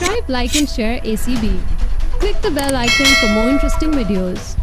Subscribe, like and share ACB. Click the bell icon for more interesting videos.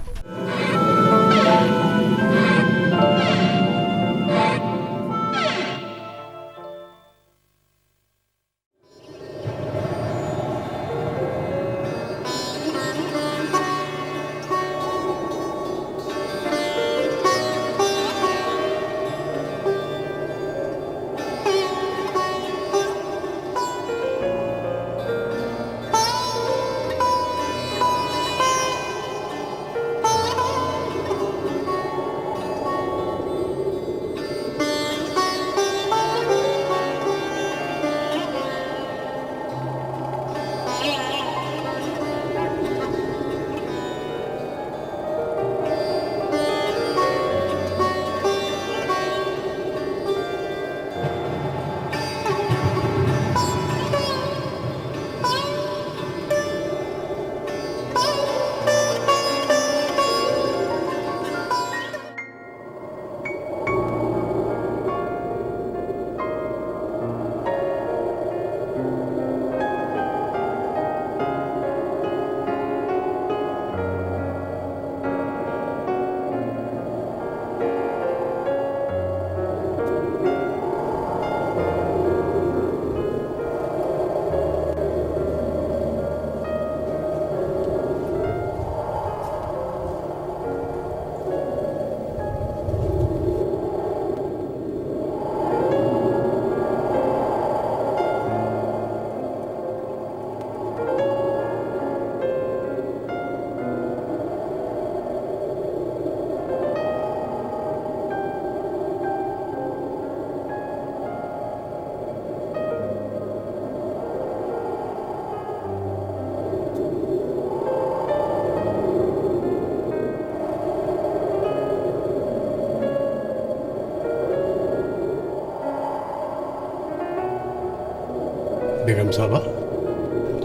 बेगम साहबा,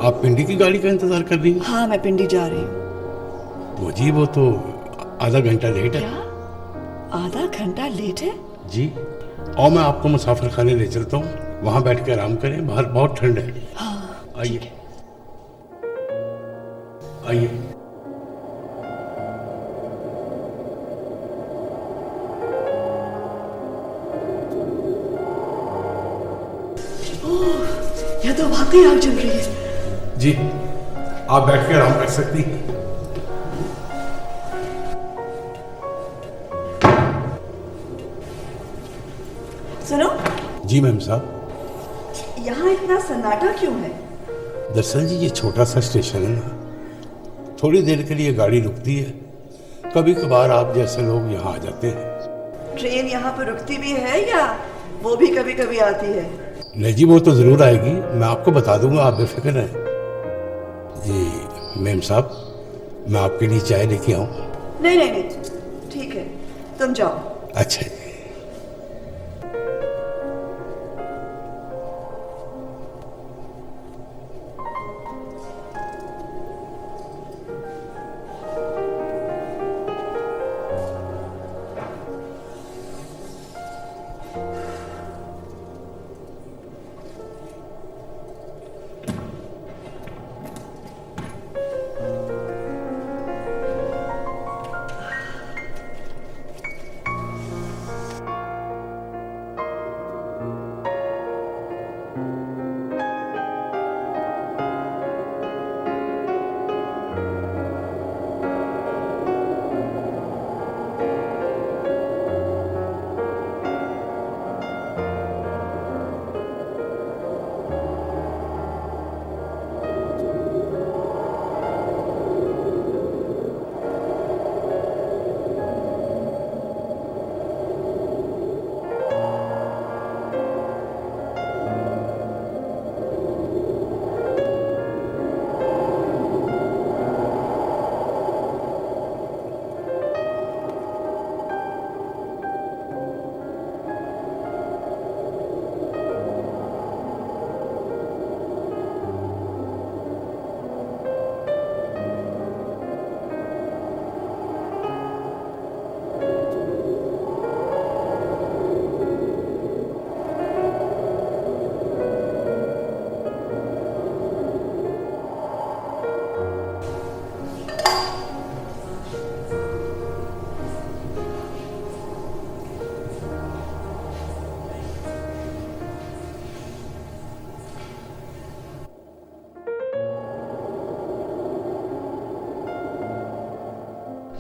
आप पिंडी की गाड़ी का इंतजार कर रही हैं? हाँ, मैं पिंडी जा रही हूँ। वो जी, वो तो आधा घंटा लेट है। क्या? आधा घंटा लेट है? जी, और मैं आपको मुसाफिर खाने ले चलता हूँ, वहाँ बैठ के आराम करें, बाहर बहुत ठंड है। हाँ, आइए आइए। यह तो वाकई आग जल रही है। जी, आप बैठ के आराम कर सकती हैं। सुनो, जी मैम साहब। यहाँ इतना सन्नाटा क्यों है? दरअसल जी, ये छोटा सा स्टेशन है ना, थोड़ी देर के लिए गाड़ी रुकती है, कभी कभार आप जैसे लोग यहाँ आ जाते हैं। ट्रेन यहाँ पर रुकती भी है या वो भी कभी कभी आती है? नहीं जी, वो तो जरूर आएगी, मैं आपको बता दूंगा, आप बेफिक्र हैं। जी मैम साहब, मैं आपके लिए चाय लेके आऊँ? नहीं नहीं नहीं, ठीक है, तुम जाओ। अच्छा जी।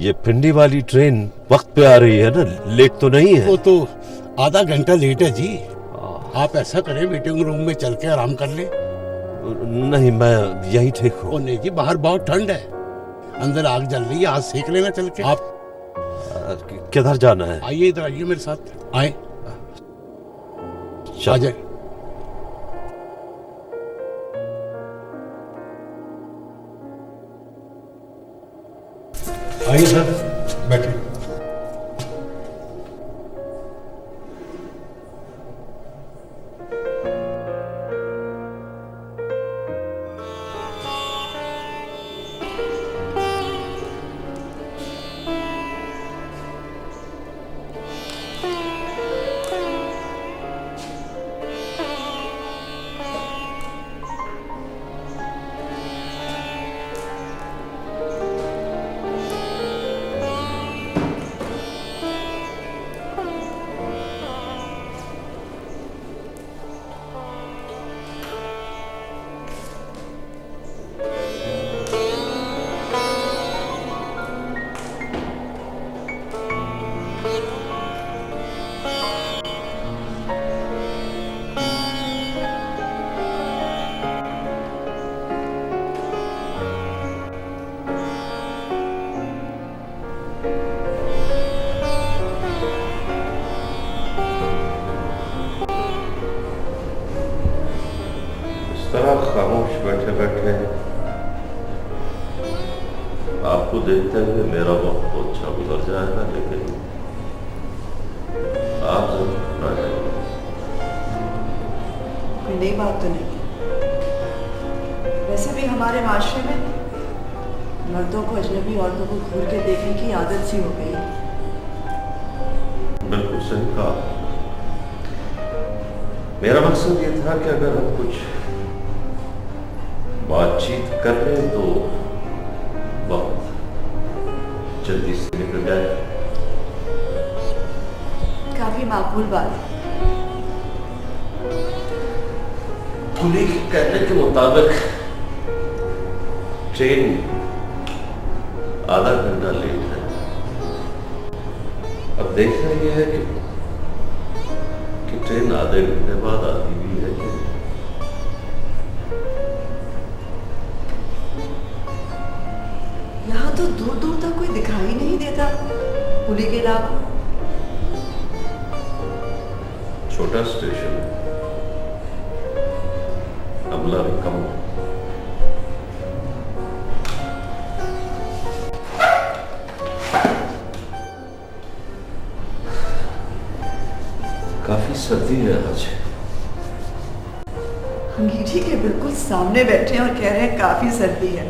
ये पिंडी वाली ट्रेन वक्त पे आ रही है ना, लेट तो नहीं है? वो तो आधा घंटा लेट है जी। आप ऐसा करें, मीटिंग रूम में चल के आराम कर ले। नहीं, मैं यही ठीक हूँ। ओ नहीं जी, बाहर बहुत ठंड है, अंदर आग जल रही है, आज सेक लेना चल के। आप किधर जाना है? आइए, इधर आइए मेरे साथ, आए आ जाए। आइए सर, बैठिए। तरह खामोश बैठे बैठे आपको देखते हुए मेरा वक्त तो अच्छा गुजर जाएगा, लेकिन आप जरूर ना जाइए। कोई नई बात तो नहीं। वैसे भी हमारे माशरे में मर्दों को अजनबी औरतों को घूर के देखने की आदत सी हो गई है। बिल्कुल सही कहा। मेरा मकसद ये था कि अगर हम कुछ बातचीत कर लें तो वक्त जल्दी से निकल जाए। काफी माकूल बात। कुली के कहने के मुताबिक ट्रेन आधा घंटा लेट है। अब देखना यह है कि ट्रेन आधे घंटे बाद आती भी है कि नहीं। यहाँ तो दूर दूर तक कोई दिखाई नहीं देता पुली के अलावा। छोटा स्टेशन है, अमला भी कम। काफी सर्दी है आज। अंगीठी के बिल्कुल सामने बैठे हैं और कह रहे हैं काफी सर्दी है।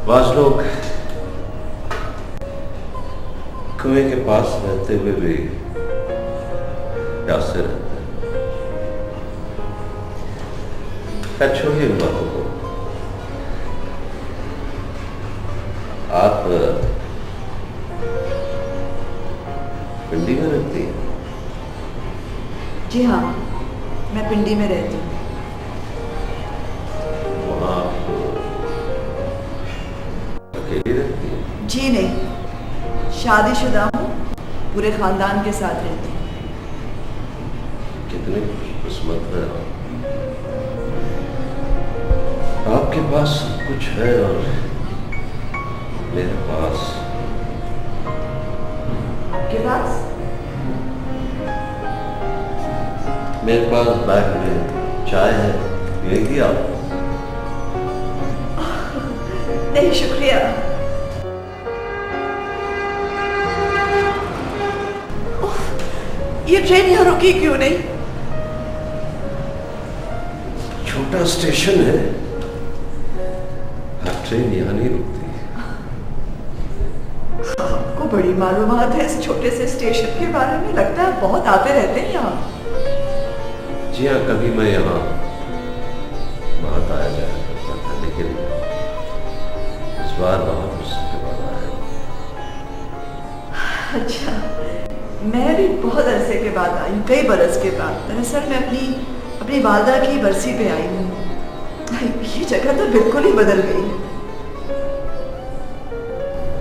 बाज लोग कुएं के पास रहते हुए भी प्यासे रहते हैं। खैर छोड़िए इन बातों को। आप पिंडी में रहती हैं? जी हाँ, मैं पिंडी में रहती हूँ। वहाँ आप अकेली रहती हैं? जी नहीं, शादीशुदा हूँ, पूरे खानदान के साथ रहती हूँ। कितने खुशकिस्मत है आपके पास सब कुछ है और मेरे पास। आपके पास? मेरे पास बैग में चाय है, पिएगी आप? नहीं शुक्रिया। ये ट्रेन यहाँ रुकी क्यों नहीं? छोटा स्टेशन है, हर ट्रेन यहाँ नहीं रुकती। आपको बड़ी मालूमात है इस छोटे से स्टेशन के बारे में। लगता है बहुत आते रहते हैं यहाँ। जी हाँ, कभी मैं यहाँ बहुत आया जाया करता था, लेकिन इस बार बहुत मुश्किल के बाद आया। अच्छा, मैं भी बहुत अरसे के बाद आई हूँ, कई बरस के बाद। दरअसल मैं अपनी वालदा की बरसी पे आई हूँ। ये जगह तो बिल्कुल ही बदल गई है।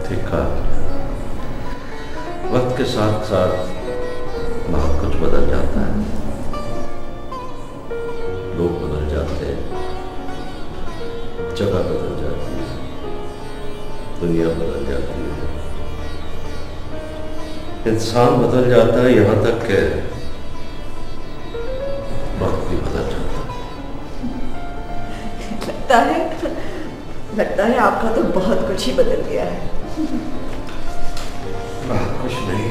ठीक कहा। वक्त के साथ साथ बहुत कुछ बदल जाता है, लोग बदल जाते हैं, जगह बदल जाती है, दुनिया बदल जाती है, इंसान बदल जाता है, यहां तक कि वक्त भी बदल जाता है। लगता है आपका तो बहुत कुछ ही बदल गया है। बहुत कुछ नहीं,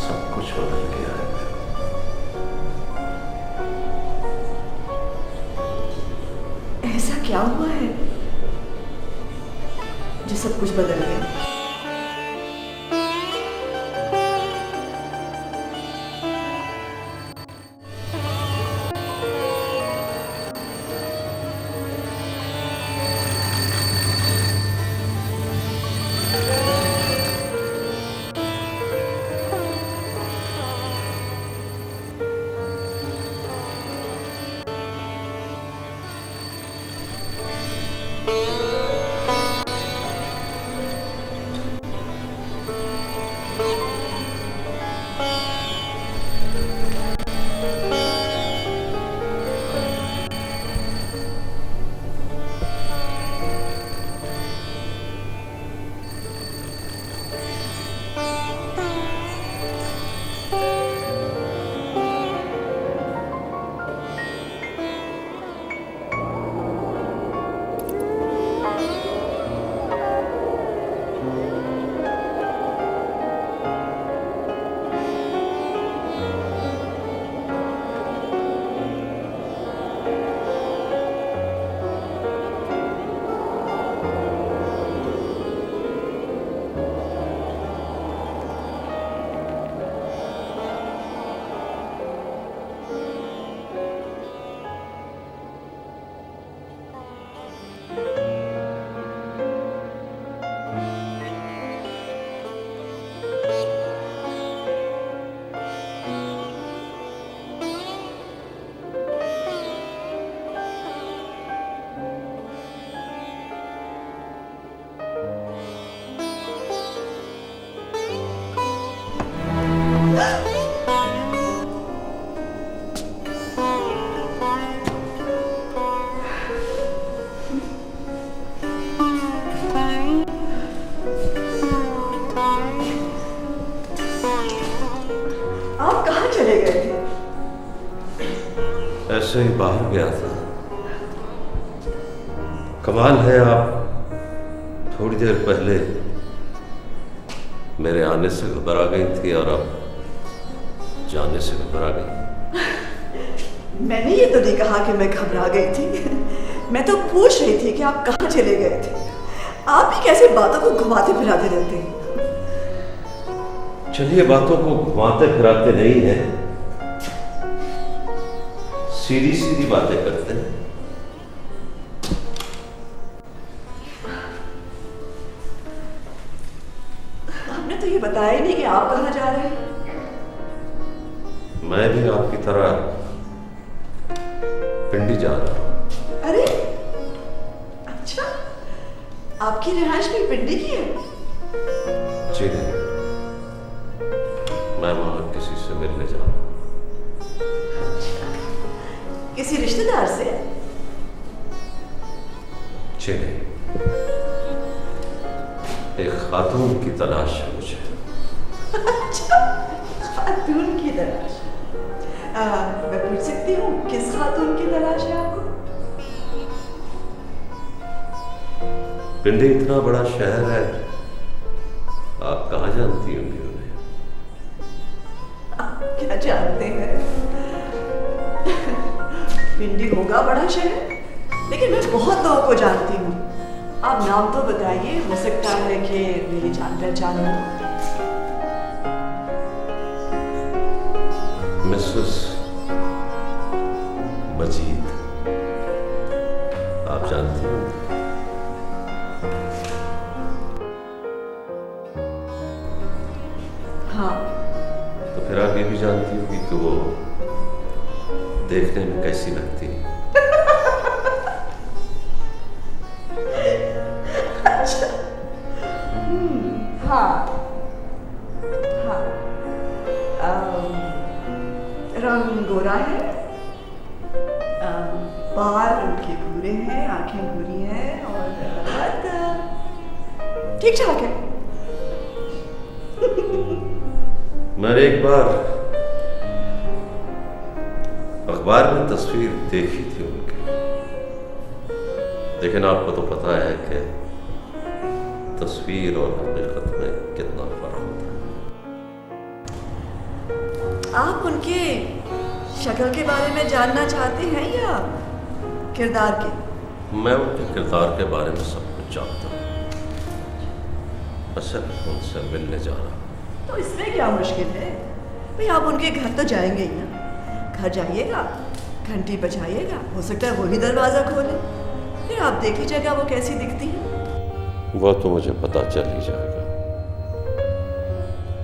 सब कुछ बदल गया है। ऐसा क्या हुआ है जो सब कुछ बदल गया? आप कहाँ चले गए थे? ऐसे ही बाहर गया था। कमाल है, आप थोड़ी देर पहले मेरे आने से घबरा गई थी और अब जाने से घबरा गई। मैंने ये तो नहीं कहा कि मैं घबरा गई थी। मैं तो पूछ रही थी कि आप कहाँ चले गए थे। आप भी कैसे बातों को घुमाते फिराते रहते हैं? चलिए, बातों को घुमाते फिराते नहीं है, सीधी सीधी बातें करते हैं। आपने तो ये बताया ही नहीं कि आप कहाँ जा रहे हैं। मैं भी आपकी तरह पिंडी जा रहा हूं। अरे अच्छा, आपकी रिहाइश भी पिंडी की है? जी नहीं, मैं वहां किसी से मिलने जा रहा हूं। किसी रिश्तेदार से? जी नहीं, एक खातून की तलाश है मुझे। अच्छा, खातून की तलाश। मैं पूछ सकती हूँ किस खातून की तलाश है आपको? पिंडी इतना बड़ा शहर है, आप कहाँ जानती होंगी उन्हें? आप क्या जानते हैं? पिंडी होगा बड़ा शहर, लेकिन मैं बहुत लोगों को जानती हूँ। आप नाम तो बताइए, हो सकता है कि मेरी जान पहचान हो। मिसेस मजीद, आप जानती हो? हाँ। तो फिर आप ये भी जानती होगी कि वो देखने में कैसी लगती है। हाँ हाँ रंग गोरा है, बाल उनके भूरे हैं, आंखें भूरी हैं और कद ठीक ठाक है। मैंने एक बार अखबार में तस्वीर देखी थी उनकी, लेकिन आपको तो पता है कि तस्वीर और हकीकत में कितना फर्क होता है। आप उनके शक्ल के बारे में जानना चाहते हैं या किरदार के? मैं उनके किरदार के बारे में सब कुछ जानता हूँ, असल उनसे मिलने जा रहा हूँ। तो इसमें क्या मुश्किल है भाई, आप उनके घर तो जाएंगे ही ना। घर जाइएगा, घंटी बजाइएगा, हो सकता है वही दरवाज़ा खोले, फिर आप देख लीजिएगा वो कैसी दिखती है। वह तो मुझे पता चल ही जाएगा,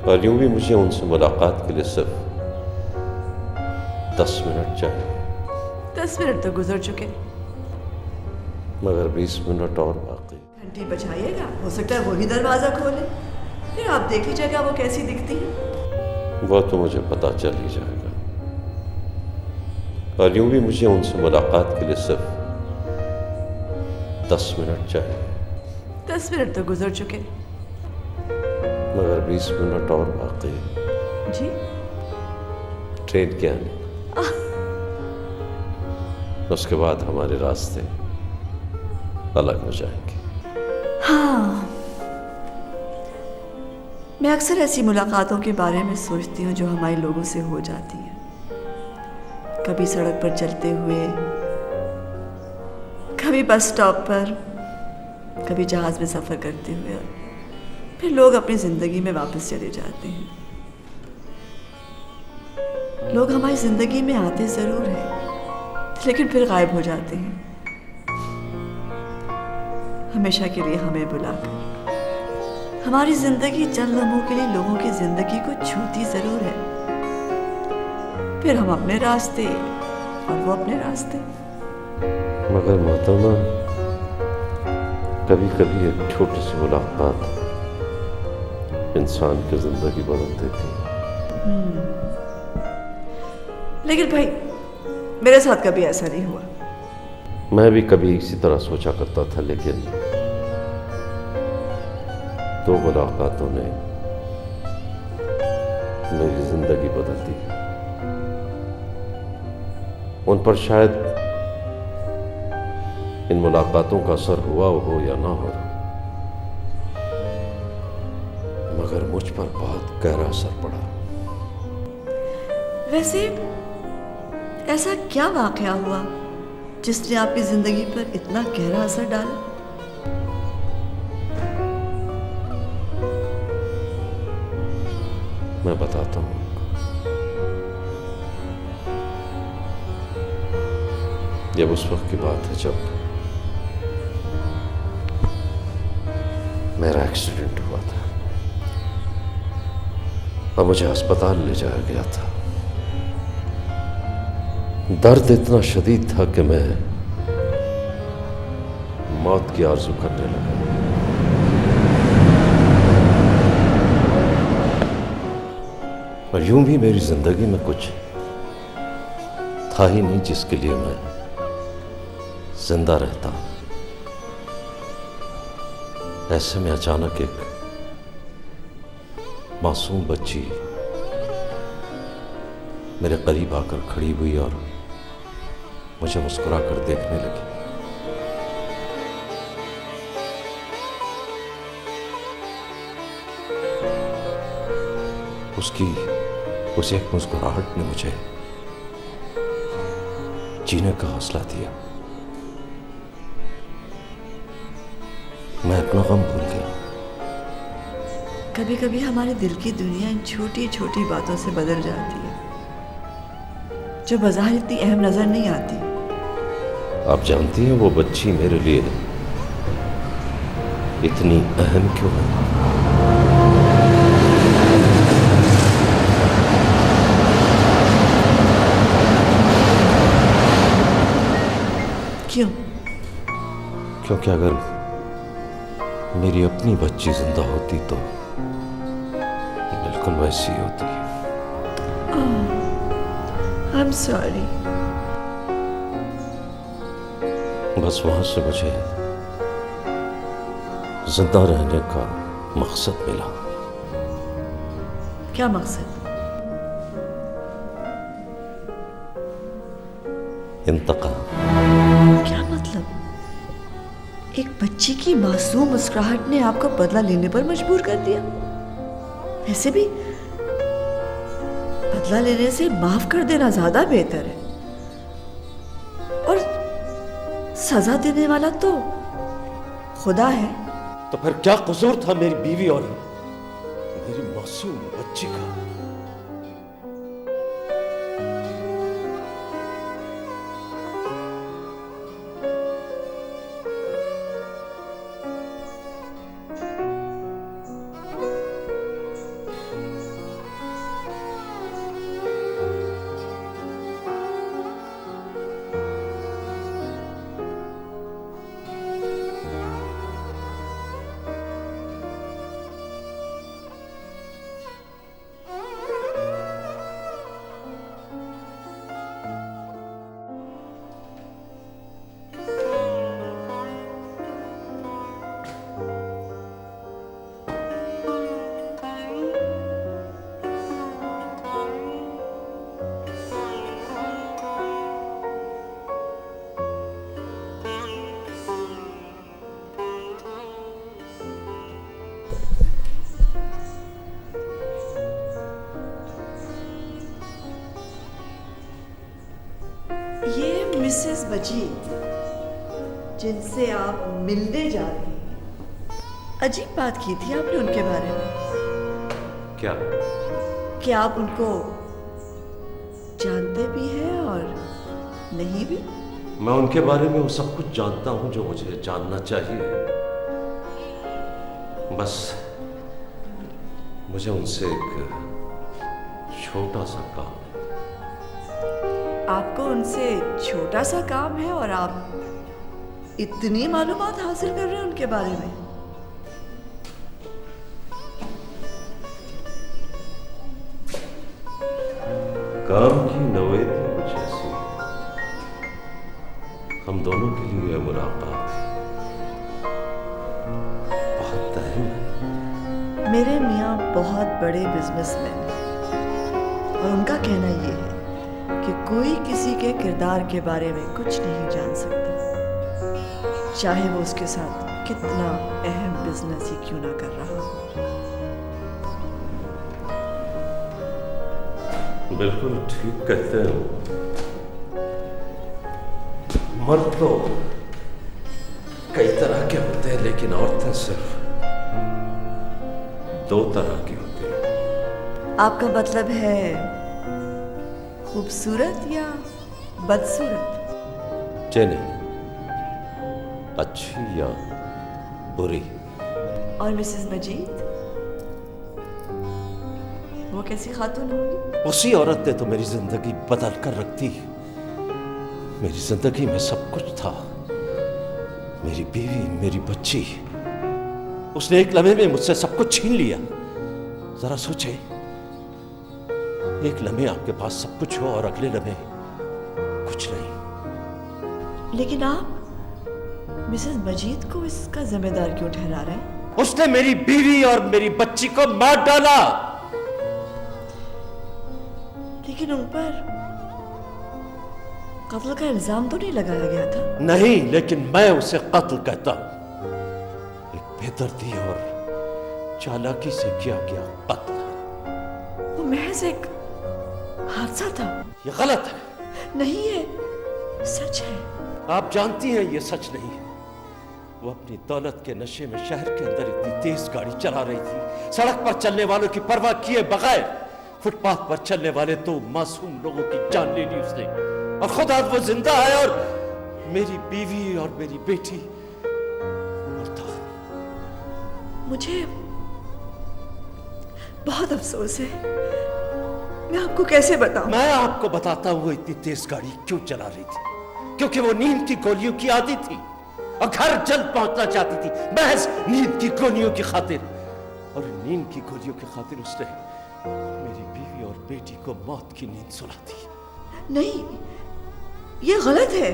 पर यूं भी मुझे उनसे मुलाकात के लिए सिर्फ 10 मिनट चाहिए। 10 मिनट तो गुजर चुके, मगर 20 मिनट और बाकी। घंटी बजाइएगा, हो सकता है वही दरवाज़ा खोले, फिर आप देख लीजिएगा वो कैसी दिखती है। वह तो मुझे पता चल ही जाएगा, और यूं भी मुझे उनसे मुलाकात के लिए सिर्फ 10 मिनट चाहिए। 10 मिनट तो गुजर चुके, मगर 20 मिनट और बाकी। जी ट्रेन के आने, उसके बाद हमारे रास्ते अलग हो जाएंगे। हाँ, मैं अक्सर ऐसी मुलाकातों के बारे में सोचती हूँ जो हमारे लोगों से हो जाती हैं। कभी सड़क पर चलते हुए, कभी बस स्टॉप पर, कभी जहाज में सफ़र करते हुए, फिर लोग अपनी ज़िंदगी में वापस चले जाते हैं। लोग हमारी ज़िंदगी में आते ज़रूर हैं, लेकिन फिर गायब हो जाते हैं, हमेशा के लिए हमें बुलाकर। हमारी ज़िंदगी चंद लम्हों के लिए लोगों की ज़िंदगी को छूती ज़रूर है, फिर हम अपने रास्ते और वो अपने रास्ते। मगर मोहतरमा, कभी कभी एक छोटी सी मुलाकात इंसान की जिंदगी बदल देती है। लेकिन भाई, मेरे साथ कभी ऐसा नहीं हुआ। मैं भी कभी इसी तरह सोचा करता था, लेकिन 2 मुलाकातों ने मेरी जिंदगी बदल दी। उन पर शायद इन मुलाकातों का असर हुआ हो या ना हो, मगर मुझ पर बहुत गहरा असर पड़ा। वैसे ऐसा क्या वाकया हुआ जिसने आपकी जिंदगी पर इतना गहरा असर डाला? मैं बताता हूँ आपको। ये उस वक्त की बात है जब मेरा एक्सीडेंट हुआ था और मुझे अस्पताल ले जाया गया था। दर्द इतना शदीद था कि मैं मौत की आरज़ू करने लगा। और यूं भी मेरी जिंदगी में कुछ था ही नहीं जिसके लिए मैं जिंदा रहता। ऐसे में अचानक एक मासूम बच्ची मेरे करीब आकर खड़ी हुई और मुझे मुस्कुराकर देखने लगी। उसकी उस एक मुस्कुराहट ने मुझे जीने का हौसला दिया। मैं अपना गम भूल गया। कभी कभी हमारे दिल की दुनिया इन छोटी छोटी बातों से बदल जाती है, जो बाज़ाहिर इतनी अहम नजर नहीं आती। आप जानती हैं वो बच्ची मेरे लिए इतनी अहम क्यों है? क्यों? क्योंकि अगर मेरी अपनी बच्ची जिंदा होती तो बिल्कुल वैसी ही होती है। I am sorry. बस वहां से मुझे जिंदा रहने का मकसद मिला। क्या मकसद? इंतकाम। क्या मतलब? एक बच्ची की मासूम मुस्कुराहट ने आपको बदला लेने पर मजबूर कर दिया। ऐसे भी बदला लेने से माफ कर देना ज्यादा बेहतर है, और सजा देने वाला तो खुदा है। तो फिर क्या कसूर था मेरी बीवी और मेरी मासूम बच्ची का? ये मिसेस मजीद जिनसे आप मिलने जा रही हैं, अजीब बात की थी आपने उनके बारे में। क्या? कि आप उनको जानते भी हैं और नहीं भी। मैं उनके बारे में वो सब कुछ जानता हूं जो मुझे जानना चाहिए। बस मुझे उनसे एक छोटा सा काम। आपको उनसे छोटा सा काम है और आप इतनी मालूमात हासिल कर रहे हैं उनके बारे में। काम की नौयत कुछ ऐसी है। हम दोनों के लिए मुलाकात बहुत अहम है। मेरे मियाँ बहुत बड़े बिजनेसमैन हैं और उनका कहना ये है कि कोई किसी के किरदार के बारे में कुछ नहीं जान सकता, चाहे वो उसके साथ कितना अहम बिजनेस ही क्यों ना कर रहा हो। बिल्कुल ठीक कहते हो। मर्द तो कई तरह के होते हैं, लेकिन औरतें सिर्फ दो तरह की होती हैं। आपका मतलब है खूबसूरत या बदसूरत? जी नहीं, अच्छी या बुरी। और मिसेस मजीद, वो कैसी खातून होगी? उसी औरत ने तो मेरी जिंदगी बदल कर रख दी। मेरी जिंदगी में सब कुछ था, मेरी बीवी, मेरी बच्ची। उसने एक लम्हे में मुझसे सब कुछ छीन लिया। जरा सोचे, एक लम्हे आपके पास सब कुछ हो और अगले लम्हे कुछ नहीं। लेकिन आप मिसेस मजीद को इसका जिम्मेदार क्यों ठहरा रहे हैं? उसने मेरी बीवी और मेरी बच्ची को मार डाला। लेकिन उन पर कत्ल का इल्जाम तो नहीं लगाया गया था। नहीं, लेकिन मैं उसे कत्ल कहता हूं। एक बेदर्दी और चालाकी से किया गया कत्ल। वो महज एक हादसा था। ये गलत है। नहीं, ये सच है। आप जानती हैं ये सच नहीं है। वो अपनी दौलत के नशे में शहर के अंदर इतनी तेज गाड़ी चला रही थी, सड़क पर चलने वालों की परवाह किए बगैर फुटपाथ पर चलने वाले दो मासूम लोगों की जान ले ली उसने। और खुद आज वो जिंदा है और मेरी बीवी और मेरी बेटी मरता। मुझे बहुत अफसोस है। मैं आपको कैसे बताऊं? मैं आपको बताता हूं वो इतनी तेज गाड़ी क्यों चला रही थी। क्योंकि वो नींद की गोलियों की आदी थी और घर जल्द पहुंचना चाहती थी, महज नींद की गोलियों की खातिर। और नींद की गोलियों की खातिर उसने मेरी बीवी और बेटी को मौत की नींद सुला दी। नहीं, ये गलत है।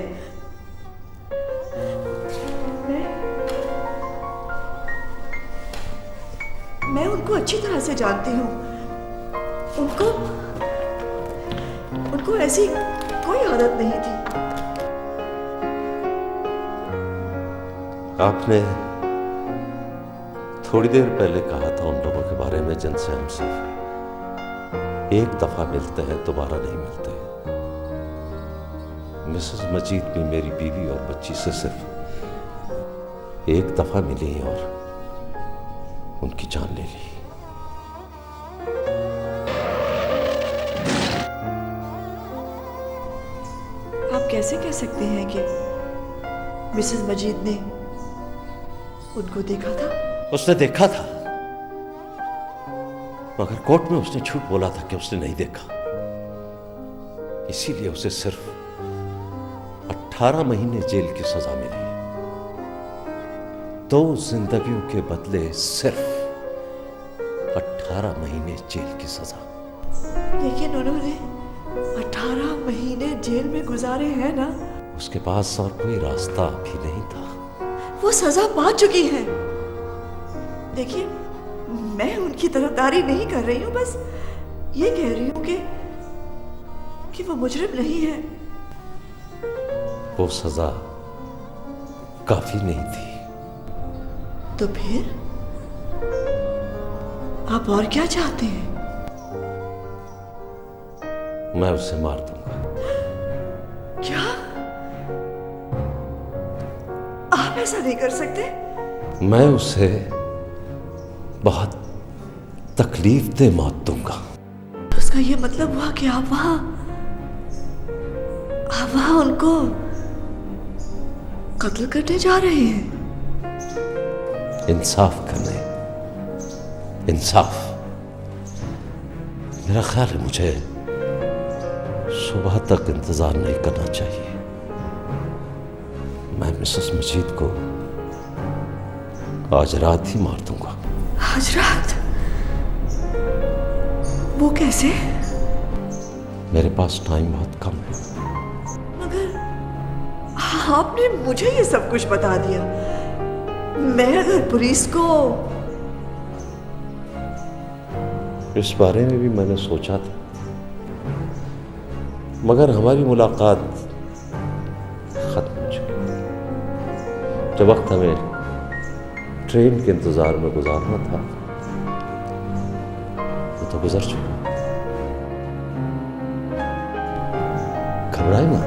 मैं उनको अच्छी तरह से जानती हूँ। उनको ऐसी कोई आदत नहीं थी। आपने थोड़ी देर पहले कहा था उन लोगों के बारे में जिनसे हम सिर्फ एक दफा मिलते हैं, दोबारा नहीं मिलते। मिसेस मजीद भी मेरी बीवी और बच्ची से सिर्फ एक दफा मिली और उनकी जान ले ली। आप कैसे कह सकते हैं कि मिसेस मजीद ने उनको देखा था? उसने देखा था, मगर कोर्ट में उसने झूठ बोला था कि उसने नहीं देखा। इसीलिए उसे सिर्फ 18 महीने जेल की सजा मिली। 2 जिंदगियों के बदले सिर्फ 18 महीने जेल की सजा। लेकिन उन्होंने 18 महीने जेल में गुजारे हैं ना? उसके पास और कोई रास्ता भी नहीं था। वो सजा पा चुकी है। देखिए, मैं उनकी तरफदारी नहीं कर रही हूँ, बस ये कह रही हूँ कि वो मुजरिम नहीं है। वो सजा काफी नहीं थी। तो फिर आप और क्या चाहते हैं? मैं उसे मार दूंगा। क्या? आप ऐसा नहीं कर सकते। मैं उसे बहुत तकलीफ दे मौत दूंगा। उसका ये मतलब हुआ कि आप वहां उनको कत्ल करने जा रहे हैं? इंसाफ करने। इंसाफ। मेरा ख्याल है मुझे सुबह तक इंतजार नहीं करना चाहिए। मैं मिसेस मजीद को आज रात ही मार दूंगा। आज रात? वो कैसे? मेरे पास टाइम बहुत कम है। मगर आपने मुझे ये सब कुछ बता दिया। मैं अगर पुलिस को... इस बारे में भी मैंने सोचा था, मगर हमारी मुलाकात खत्म हो चुकी। जब वक्त हमें ट्रेन के इंतजार में गुजारना था वो तो गुजर चुका। घबराए मत।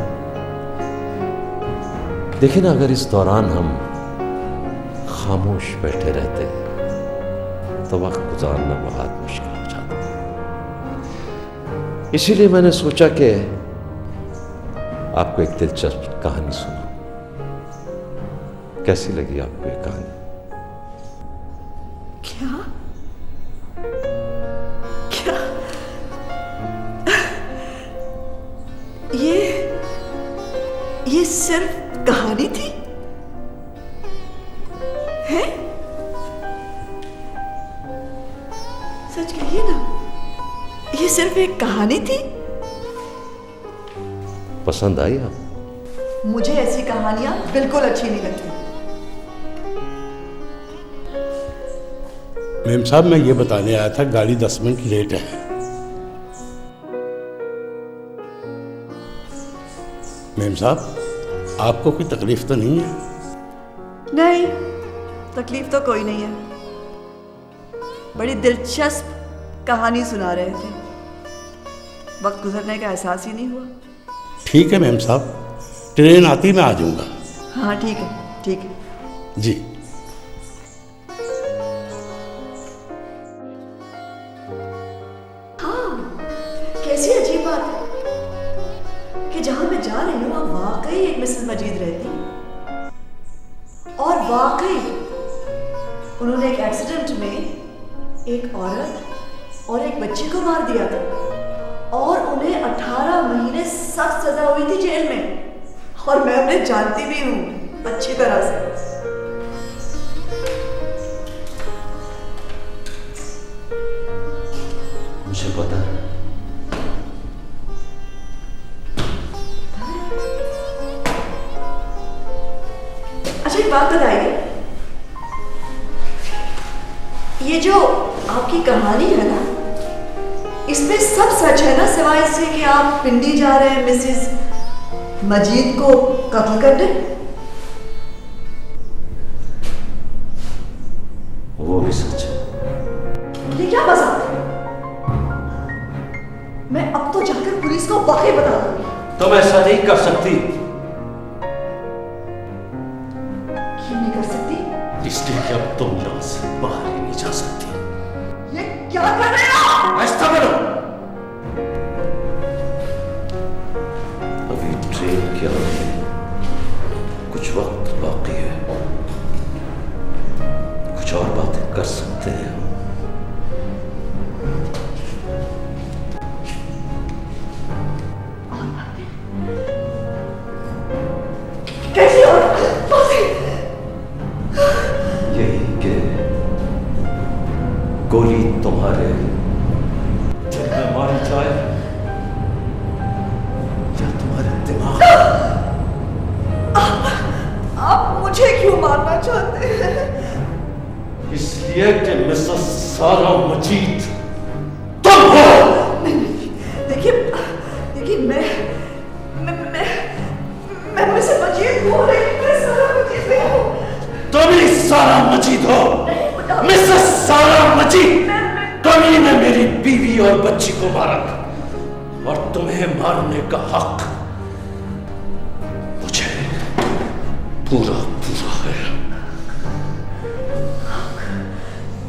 देखिए ना, अगर इस दौरान हम खामोश बैठे रहते तो वक्त गुजारना बहुत मुश्किल हो जाता। इसीलिए मैंने सोचा कि आपको एक दिलचस्प कहानी सुना। कैसी लगी आपको ये कहानी? क्या? क्या? ये सिर्फ कहानी थी? है? सच कहिए ना, ये सिर्फ एक कहानी थी? पसंद आई आप? मुझे ऐसी कहानियां बिल्कुल अच्छी नहीं लगती। मेम साहब, मैं ये बताने आया था, गाड़ी 10 मिनट लेट है। मेम साहब, आपको कोई तकलीफ तो नहीं है? नहीं, तकलीफ तो कोई नहीं है। बड़ी दिलचस्प कहानी सुना रहे थे, वक्त गुजरने का एहसास ही नहीं हुआ। ठीक है मेम साहब, ट्रेन आती मैं आ जाऊंगा। हाँ ठीक है, ठीक है जी। कैसी अजीब बात है कि जहां मैं जा रही हूं वहां वाकई एक मिसेस मजीद रहती, और वाकई उन्होंने एक एक्सीडेंट में एक औरत और एक बच्चे को मार दिया था, और उन्हें 18 महीने सख्त सजा हुई थी जेल में, और मैं उन्हें जानती भी हूं अच्छी तरह से। मुझे पता है। अच्छा एक बात बताइए, ये जो आपकी कहानी है ना, इसमें सब सच है ना, सिवाय इससे कि आप पिंडी जा रहे हैं मिसेस मजीद को कत्ल करने? वो भी सच है। ये क्या मजाक है? मैं अब तो जाकर पुलिस को वाकई बता दूंगी। तुम ऐसा नहीं कर सकती। क्यों नहीं कर सकती? इसलिए कि अब तुम यहां से बाहर ही नहीं जा सकती। ये क्या कर रहे हो? ऐसा करो। अभी ट्रेन के आने में कुछ वक्त बाकी है, कुछ और बातें कर सकते हैं। कैसी और यही कि गोली तुम्हारे दिल में मारी जाए या तुम्हारे दिमाग में। आप मुझे क्यों मारना चाहते हैं? इसलिए कि मिसेस सारा मजीद तुम हो। देखिए मैं मिसेस मजीद हूँ, लेकिन मैं सारा मजीद नहीं हूँ। तुम ही सारा मजीद हो। मिसेस सारा मजीद, तुम ही ने मेरी बीवी और बच्ची को मारा और तुम्हें मारने का हक मुझे पूरा पूरा है।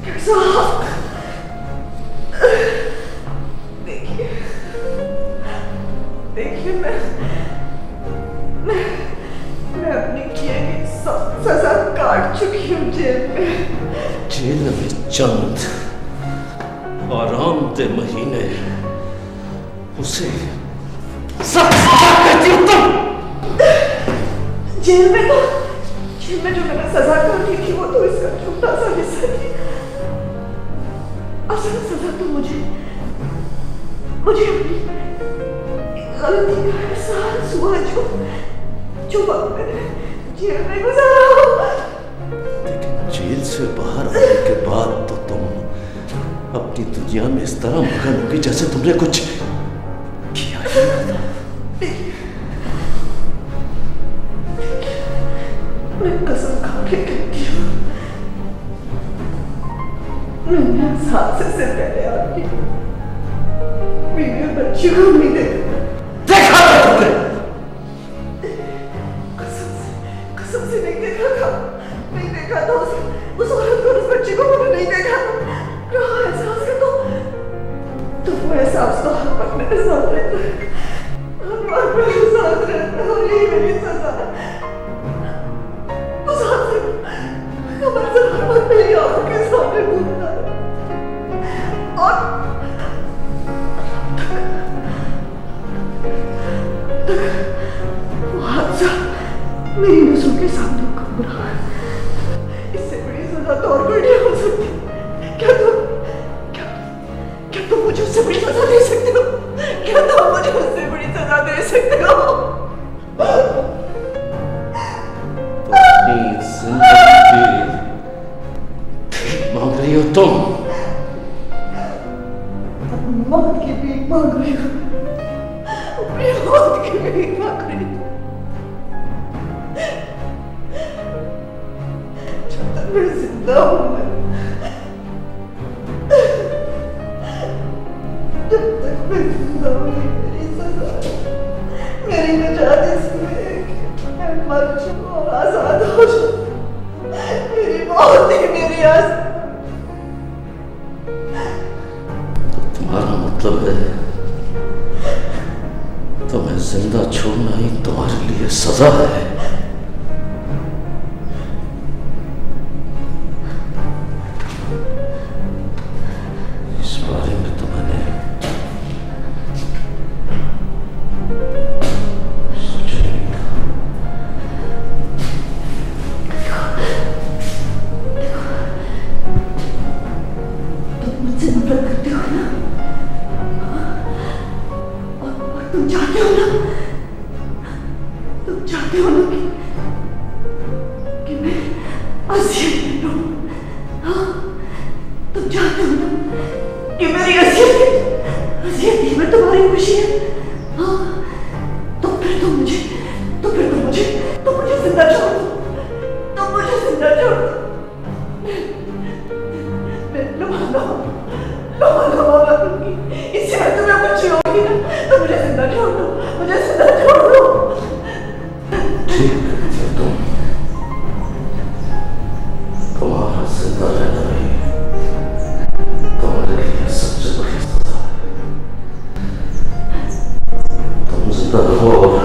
कैसा हक? देखिए मैं अपनी किए की सजा काट चुकी हूँ जेल में। जेल में चंद आरामदेह महीने, उसे सब सजा कहती हो तुम। जेल में जो मैंने सजा काटी थी वो तो इसका छोटा सा हिस्सा थी। असल सजा तो मुझे अपनी गलती का एहसास हुआ जो वक्त मैंने जेल में गुजारा हो। लेकिन जेल से बाहर आने के बाद तो तुम अपनी दुनिया में इस तरह मगन होगी जैसे तुमने कुछ किया ही ना था। मैं कसम खा के कहती हूँ, मैंने इस हादसे से पहले आपकी मेरे बच्ची को नहीं देखा था तुमने। कसम से नहीं देखा था उस औरत को, उस बच्ची को मैंने नहीं देखा। रहा एहसास का तो वो एहसास तो हर वक्त मेरे साथ रहता है, हर वक्त मेरे साथ रहता है, और यही मेरी सजा है। उस हादसे कमर से हर वक्त मेरी आंखों के सामने घूमता है और वो हादसा मेरी नजरों के सामने घूम रहा है। इससे बड़ी सजा तो और कोई नहीं हो सकती। क्या तुम मुझे उससे बड़ी सजा दे सकते हो? क्या तुम मुझे उससे बड़ी सजा दे सकते हो? अपनी जिंदगी मांग रही हो तुम? मौत की भीख मांग रही हो? अपनी मौत की भीख मांग रही हो? जब तक मैं जिंदा हूं, जब तक मैं जिंदा हूं, मेरी सजा है। मेरी निजात इसमें है कि मैं मर जाऊं और आजाद हो जाऊं। मेरी मौत ही मेरी आस। तुम्हारा मतलब है तुम्हें जिंदा छोड़ना ही तुम्हारे लिए सजा है? इस बारे में तो मैंने सोचा नहीं था। तुम मुझसे नफरत करते हो ना? चाहते हो ना, तुम चाहते हो ना कि मैं असियत लूं? हाँ, तुम चाहते हो ना कि मेरी असियत ही में तुम्हारी खुशी है? हाँ, तो फिर तुम मुझे जिंदा छोड़ दो, तुम मुझे जिंदा छोड़ दो। मैं लुमा मरूंगी, इससे मैं तुम्हें कुछ होगी ना, तो मुझे जिंदा छोड़ दो, मुझे जिंदा छोड़ दो। ठीक है, तुम्हारा जिंदा रहना नहीं तुम्हारे लिए सबसे बड़ी सजा है। तुम जिंदा रहो और